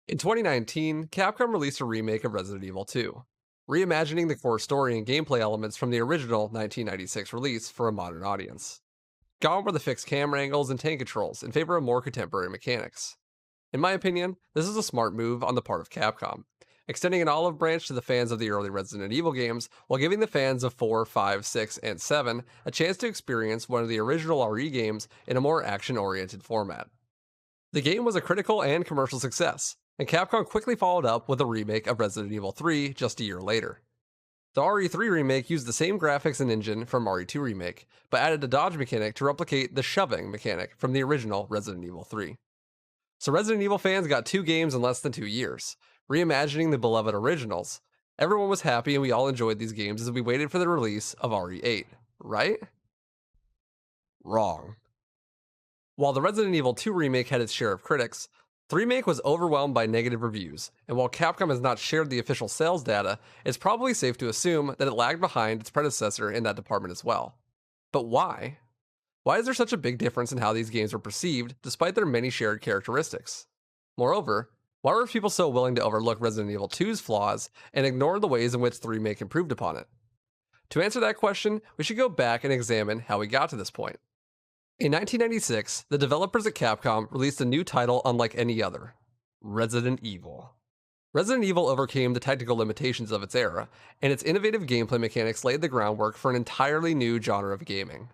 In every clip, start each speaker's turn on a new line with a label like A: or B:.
A: In 2019, Capcom released a remake of Resident Evil 2, reimagining the core story and gameplay elements from the original 1996 release for a modern audience. Gone were the fixed camera angles and tank controls in favor of more contemporary mechanics. In my opinion, this is a smart move on the part of Capcom, extending an olive branch to the fans of the early Resident Evil games while giving the fans of 4, 5, 6, and 7 a chance to experience one of the original RE games in a more action-oriented format. The game was a critical and commercial success, and Capcom quickly followed up with a remake of Resident Evil 3 just a year later. The RE3 remake used the same graphics and engine from RE2 Remake, but added a dodge mechanic to replicate the shoving mechanic from the original Resident Evil 3. So Resident Evil fans got two games in less than 2 years, reimagining the beloved originals. Everyone was happy and we all enjoyed these games as we waited for the release of RE8, right? Wrong. While the Resident Evil 2 remake had its share of critics, the remake was overwhelmed by negative reviews, and while Capcom has not shared the official sales data, it's probably safe to assume that it lagged behind its predecessor in that department as well. But why? Why is there such a big difference in how these games were perceived, despite their many shared characteristics? Moreover, why were people so willing to overlook Resident Evil 2's flaws and ignore the ways in which the remake improved upon it? To answer that question, we should go back and examine how we got to this point. In 1996, the developers at Capcom released a new title unlike any other: Resident Evil. Resident Evil overcame the technical limitations of its era, and its innovative gameplay mechanics laid the groundwork for an entirely new genre of gaming.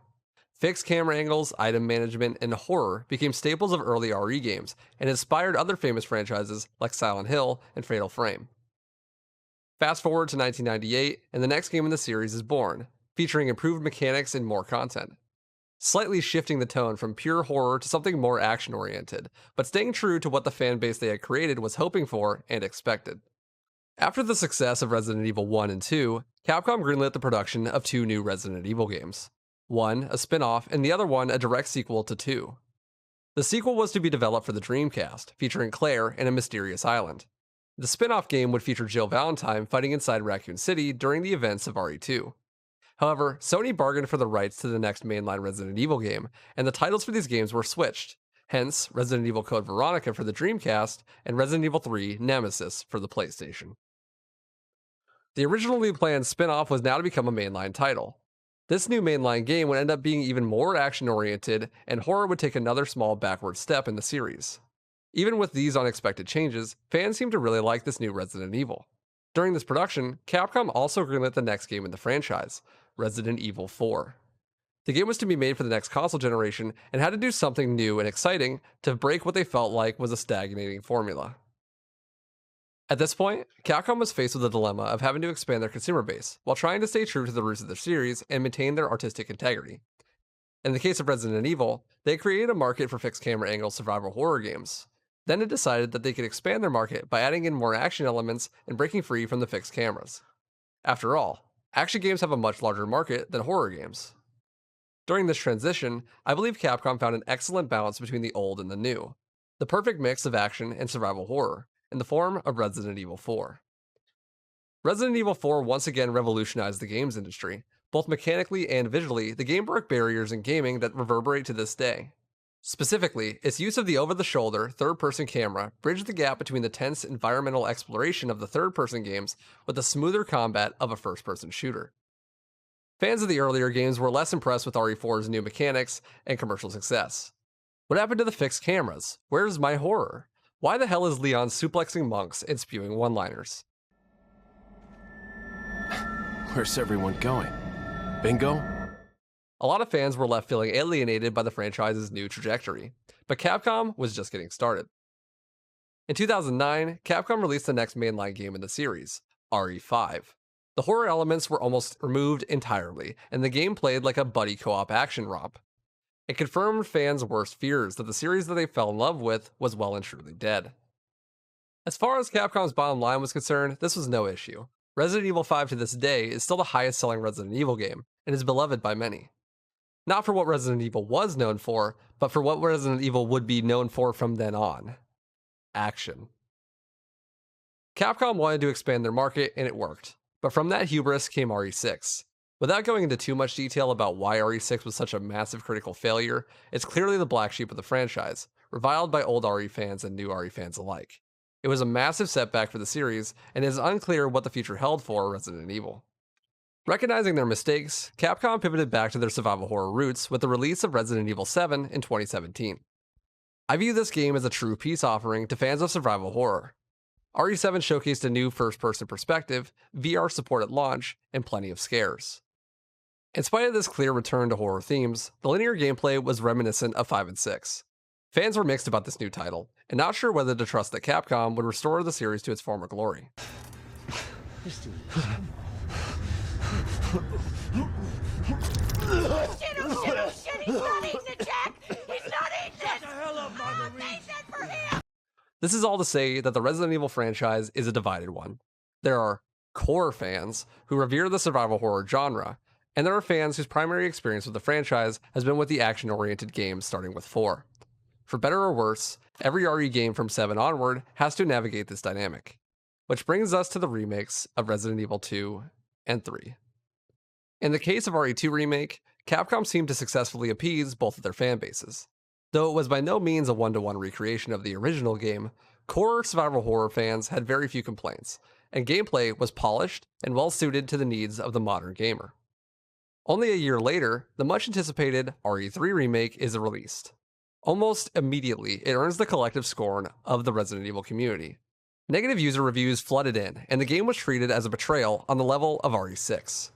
A: Fixed camera angles, item management, and horror became staples of early RE games, and inspired other famous franchises like Silent Hill and Fatal Frame. Fast forward to 1998, and the next game in the series is born, featuring improved mechanics and more content, slightly shifting the tone from pure horror to something more action-oriented, but staying true to what the fanbase they had created was hoping for and expected. After the success of Resident Evil 1 and 2, Capcom greenlit the production of two new Resident Evil games. One, a spin-off, and the other one, a direct sequel to 2. The sequel was to be developed for the Dreamcast, featuring Claire and a mysterious island. The spin-off game would feature Jill Valentine fighting inside Raccoon City during the events of RE2. However, Sony bargained for the rights to the next mainline Resident Evil game, and the titles for these games were switched. Hence, Resident Evil Code Veronica for the Dreamcast, and Resident Evil 3 Nemesis for the PlayStation. The originally planned spin-off was now to become a mainline title. This new mainline game would end up being even more action-oriented, and horror would take another small backward step in the series. Even with these unexpected changes, fans seemed to really like this new Resident Evil. During this production, Capcom also greenlit the next game in the franchise, Resident Evil 4. The game was to be made for the next console generation and had to do something new and exciting to break what they felt like was a stagnating formula. At this point, Capcom was faced with the dilemma of having to expand their consumer base while trying to stay true to the roots of their series and maintain their artistic integrity. In the case of Resident Evil, they created a market for fixed camera angle survival horror games. Then it decided that they could expand their market by adding in more action elements and breaking free from the fixed cameras. After all, action games have a much larger market than horror games. During this transition, I believe Capcom found an excellent balance between the old and the new, the perfect mix of action and survival horror, in the form of Resident Evil 4. Resident Evil 4 once again revolutionized the games industry. Both mechanically and visually, the game broke barriers in gaming that reverberate to this day. Specifically, its use of the over-the-shoulder, third-person camera bridged the gap between the tense environmental exploration of the third-person games with the smoother combat of a first-person shooter. Fans of the earlier games were less impressed with RE4's new mechanics and commercial success. What happened to the fixed cameras? Where's my horror? Why the hell is Leon suplexing monks and spewing one-liners?
B: Where's everyone going? Bingo?
A: A lot of fans were left feeling alienated by the franchise's new trajectory, but Capcom was just getting started. In 2009, Capcom released the next mainline game in the series, RE5. The horror elements were almost removed entirely, and the game played like a buddy co-op action romp. It confirmed fans' worst fears that the series that they fell in love with was well and truly dead. As far as Capcom's bottom line was concerned, this was no issue. Resident Evil 5 to this day is still the highest selling Resident Evil game, and is beloved by many. Not for what Resident Evil was known for, but for what Resident Evil would be known for from then on: action. Capcom wanted to expand their market, and it worked. But from that hubris came RE6. Without going into too much detail about why RE6 was such a massive critical failure, it's clearly the black sheep of the franchise, reviled by old RE fans and new RE fans alike. It was a massive setback for the series, and it is unclear what the future held for Resident Evil. Recognizing their mistakes, Capcom pivoted back to their survival horror roots with the release of Resident Evil 7 in 2017. I view this game as a true peace offering to fans of survival horror. RE7 showcased a new first-person perspective, VR support at launch, and plenty of scares. In spite of this clear return to horror themes, the linear gameplay was reminiscent of 5 and 6. Fans were mixed about this new title, and not sure whether to trust that Capcom would restore the series to its former glory.
C: Shit, he's not eating it, Jack! He's not eating it! Shut the hell up, Marguerite! For him!
A: This is all to say that the Resident Evil franchise is a divided one. There are core fans who revere the survival horror genre, and there are fans whose primary experience with the franchise has been with the action-oriented games starting with 4. For better or worse, every RE game from 7 onward has to navigate this dynamic. Which brings us to the remakes of Resident Evil 2 and 3. In the case of RE2 Remake, Capcom seemed to successfully appease both of their fan bases. Though it was by no means a one-to-one recreation of the original game, core survival horror fans had very few complaints, and gameplay was polished and well-suited to the needs of the modern gamer. Only a year later, the much-anticipated RE3 Remake is released. Almost immediately, it earns the collective scorn of the Resident Evil community. Negative user reviews flooded in, and the game was treated as a betrayal on the level of RE6.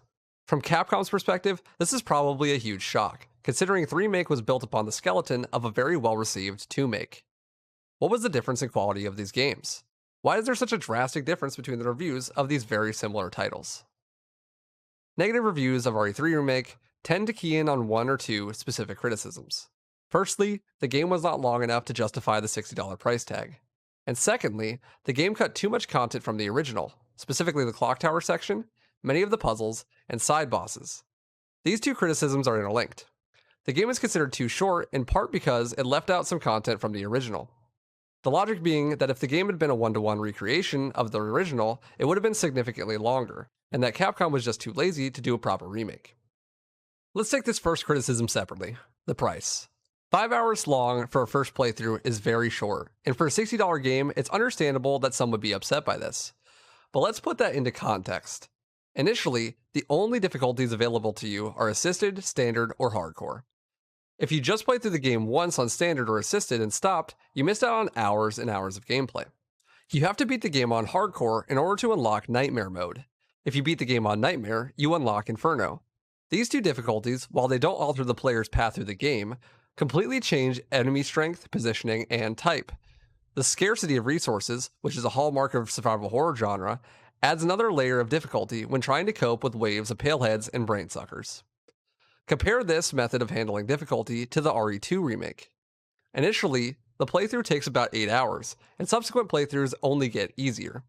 A: From Capcom's perspective, this is probably a huge shock, considering 3-Make was built upon the skeleton of a very well-received 2-Make. What was the difference in quality of these games? Why is there such a drastic difference between the reviews of these very similar titles? Negative reviews of RE3 Remake tend to key in on one or two specific criticisms. Firstly, the game was not long enough to justify the $60 price tag. And secondly, the game cut too much content from the original, specifically the clock tower section, many of the puzzles, and side bosses. These two criticisms are interlinked. The game is considered too short in part because it left out some content from the original. The logic being that if the game had been a one-to-one recreation of the original, it would have been significantly longer, and that Capcom was just too lazy to do a proper remake. Let's take this first criticism separately, the price. 5 hours long for a first playthrough is very short, and for a $60 game, it's understandable that some would be upset by this. But let's put that into context. Initially, the only difficulties available to you are Assisted, Standard, or Hardcore. If you just played through the game once on Standard or Assisted and stopped, you missed out on hours and hours of gameplay. You have to beat the game on Hardcore in order to unlock Nightmare mode. If you beat the game on Nightmare, you unlock Inferno. These two difficulties, while they don't alter the player's path through the game, completely change enemy strength, positioning, and type. The scarcity of resources, which is a hallmark of survival horror genre, adds another layer of difficulty when trying to cope with waves of paleheads and brainsuckers. Compare this method of handling difficulty to the RE2 remake. Initially, the playthrough takes about 8 hours, and subsequent playthroughs only get easier.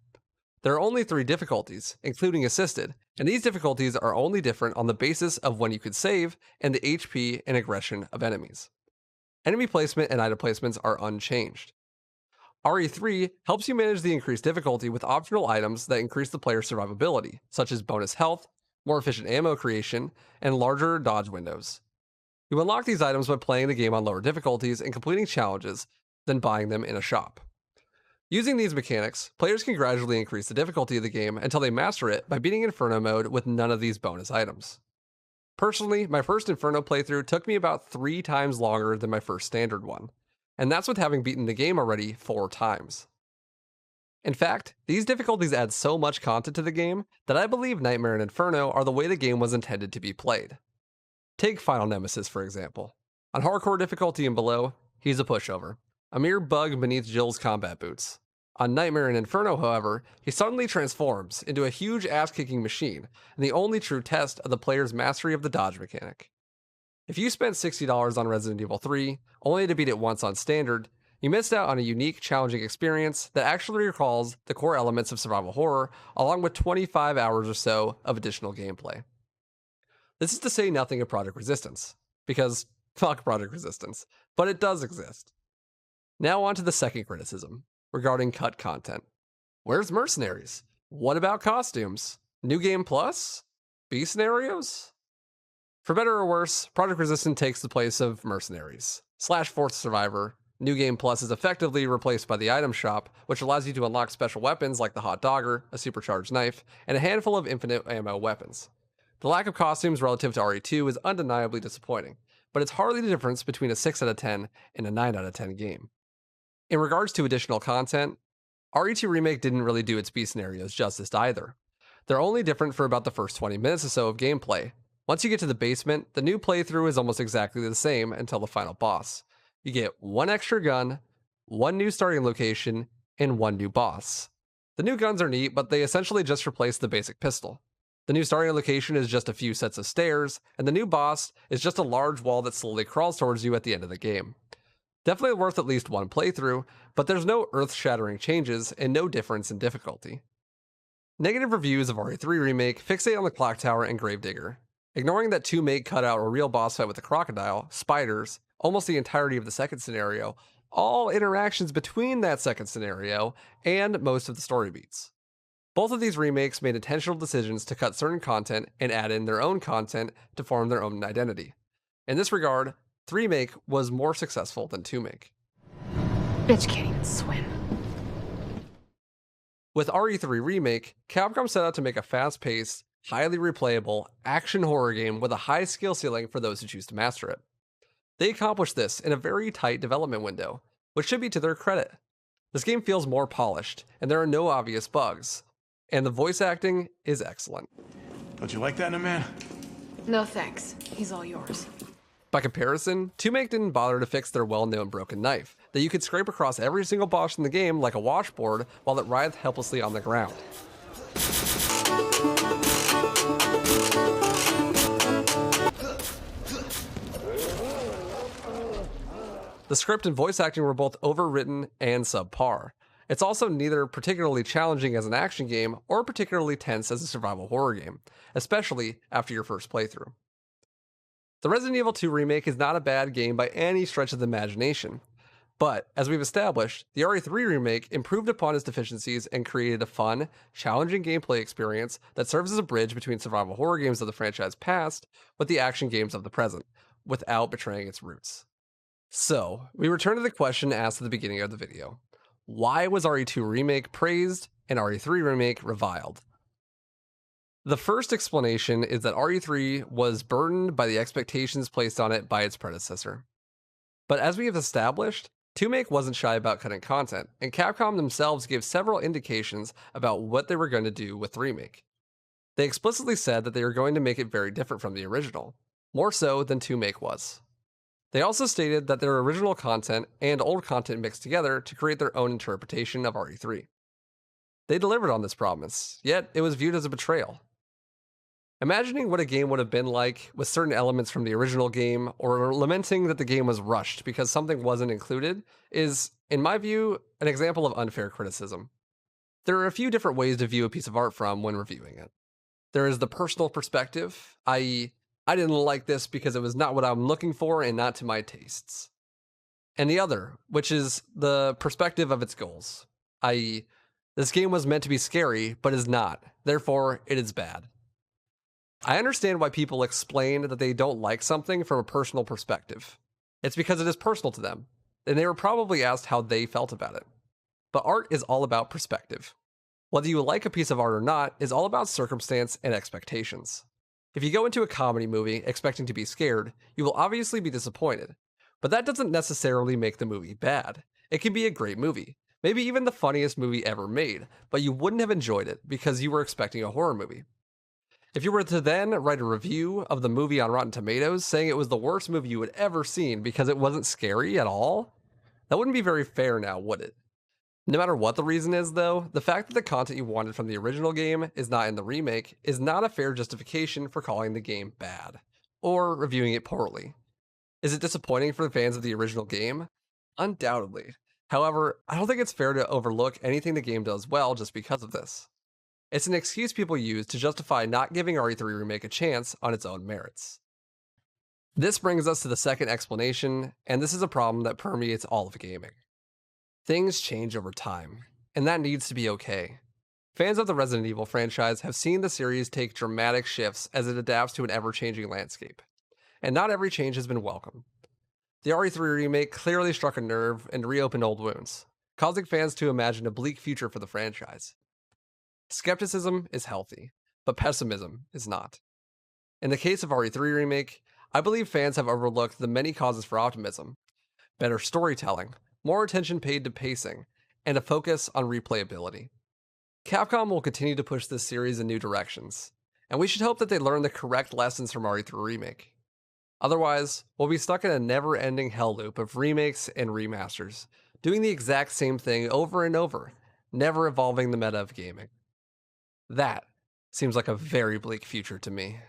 A: There are only 3 difficulties, including Assisted, and these difficulties are only different on the basis of when you could save and the HP and aggression of enemies. Enemy placement and item placements are unchanged. RE3 helps you manage the increased difficulty with optional items that increase the player's survivability, such as bonus health, more efficient ammo creation, and larger dodge windows. You unlock these items by playing the game on lower difficulties and completing challenges, then buying them in a shop. Using these mechanics, players can gradually increase the difficulty of the game until they master it by beating Inferno mode with none of these bonus items. Personally, my first Inferno playthrough took me about 3 times longer than my first Standard one, and that's with having beaten the game already 4 times. In fact, these difficulties add so much content to the game that I believe Nightmare and Inferno are the way the game was intended to be played. Take Final Nemesis for example. On hardcore difficulty and below, he's a pushover, a mere bug beneath Jill's combat boots. On Nightmare and Inferno, however, he suddenly transforms into a huge ass-kicking machine, and the only true test of the player's mastery of the dodge mechanic. If you spent $60 on Resident Evil 3, only to beat it once on Standard, you missed out on a unique, challenging experience that actually recalls the core elements of survival horror, along with 25 hours or so of additional gameplay. This is to say nothing of Project Resistance, because fuck Project Resistance, but it does exist. Now on to the second criticism, regarding cut content. Where's Mercenaries? What about costumes? New Game Plus? B scenarios? For better or worse, Project Resistance takes the place of Mercenaries, / Fourth Survivor, New Game Plus is effectively replaced by the item shop, which allows you to unlock special weapons like the Hot Dogger, a supercharged knife, and a handful of infinite ammo weapons. The lack of costumes relative to RE2 is undeniably disappointing, but it's hardly the difference between a 6 out of 10 and a 9 out of 10 game. In regards to additional content, RE2 Remake didn't really do its B scenarios justice either. They're only different for about the first 20 minutes or so of gameplay. Once you get to the basement, the new playthrough is almost exactly the same until the final boss. You get one extra gun, one new starting location, and one new boss. The new guns are neat, but they essentially just replace the basic pistol. The new starting location is just a few sets of stairs, and the new boss is just a large wall that slowly crawls towards you at the end of the game. Definitely worth at least one playthrough, but there's no earth-shattering changes and no difference in difficulty. Negative reviews of RE3 Remake fixate on the clock tower and gravedigger, ignoring that 2make cut out a real boss fight with a crocodile, spiders, almost the entirety of the second scenario, all interactions between that second scenario, and most of the story beats. Both of these remakes made intentional decisions to cut certain content and add in their own content to form their own identity. In this regard, 3make was more successful than 2make.
D: Bitch can't even swim.
A: With RE3 Remake, Capcom set out to make a fast-paced, highly replayable, action horror game with a high skill ceiling for those who choose to master it. They accomplished this in a very tight development window, which should be to their credit. This game feels more polished, and there are no obvious bugs, and the voice acting is excellent.
E: Don't you like that in a man?
D: No thanks. He's all yours.
A: By comparison, 2make didn't bother to fix their well-known broken knife, that you could scrape across every single boss in the game like a washboard while it writhed helplessly on the ground. The script and voice acting were both overwritten and subpar. It's also neither particularly challenging as an action game or particularly tense as a survival horror game, especially after your first playthrough. The Resident Evil 2 Remake is not a bad game by any stretch of the imagination, but as we've established, the RE3 Remake improved upon its deficiencies and created a fun, challenging gameplay experience that serves as a bridge between survival horror games of the franchise past with the action games of the present, without betraying its roots. So, we return to the question asked at the beginning of the video. Why was RE2 Remake praised and RE3 Remake reviled? The first explanation is that RE3 was burdened by the expectations placed on it by its predecessor. But as we have established, 2make wasn't shy about cutting content, and Capcom themselves gave several indications about what they were going to do with Remake. They explicitly said that they were going to make it very different from the original, more so than 2make was. They also stated that their original content and old content mixed together to create their own interpretation of RE3. They delivered on this promise, yet it was viewed as a betrayal. Imagining what a game would have been like with certain elements from the original game, or lamenting that the game was rushed because something wasn't included, is, in my view, an example of unfair criticism. There are a few different ways to view a piece of art from when reviewing it. There is the personal perspective, i.e., I didn't like this because it was not what I'm looking for and not to my tastes. And the other, which is the perspective of its goals, i.e., this game was meant to be scary, but is not, therefore it is bad. I understand why people explain that they don't like something from a personal perspective. It's because it is personal to them, and they were probably asked how they felt about it. But art is all about perspective. Whether you like a piece of art or not is all about circumstance and expectations. If you go into a comedy movie expecting to be scared, you will obviously be disappointed. But that doesn't necessarily make the movie bad. It can be a great movie, maybe even the funniest movie ever made, but you wouldn't have enjoyed it because you were expecting a horror movie. If you were to then write a review of the movie on Rotten Tomatoes saying it was the worst movie you had ever seen because it wasn't scary at all, that wouldn't be very fair now, would it? No matter what the reason is, though, the fact that the content you wanted from the original game is not in the remake is not a fair justification for calling the game bad, or reviewing it poorly. Is it disappointing for the fans of the original game? Undoubtedly. However, I don't think it's fair to overlook anything the game does well just because of this. It's an excuse people use to justify not giving RE3 Remake a chance on its own merits. This brings us to the second explanation, and this is a problem that permeates all of gaming. Things change over time, and that needs to be okay. Fans of the Resident Evil franchise have seen the series take dramatic shifts as it adapts to an ever-changing landscape, and not every change has been welcome. The RE3 remake clearly struck a nerve and reopened old wounds, causing fans to imagine a bleak future for the franchise. Skepticism is healthy, but pessimism is not. In the case of RE3 Remake, I believe fans have overlooked the many causes for optimism: better storytelling, more attention paid to pacing, and a focus on replayability. Capcom will continue to push this series in new directions, and we should hope that they learn the correct lessons from RE3 Remake. Otherwise, we'll be stuck in a never-ending hell loop of remakes and remasters, doing the exact same thing over and over, never evolving the meta of gaming. That seems like a very bleak future to me.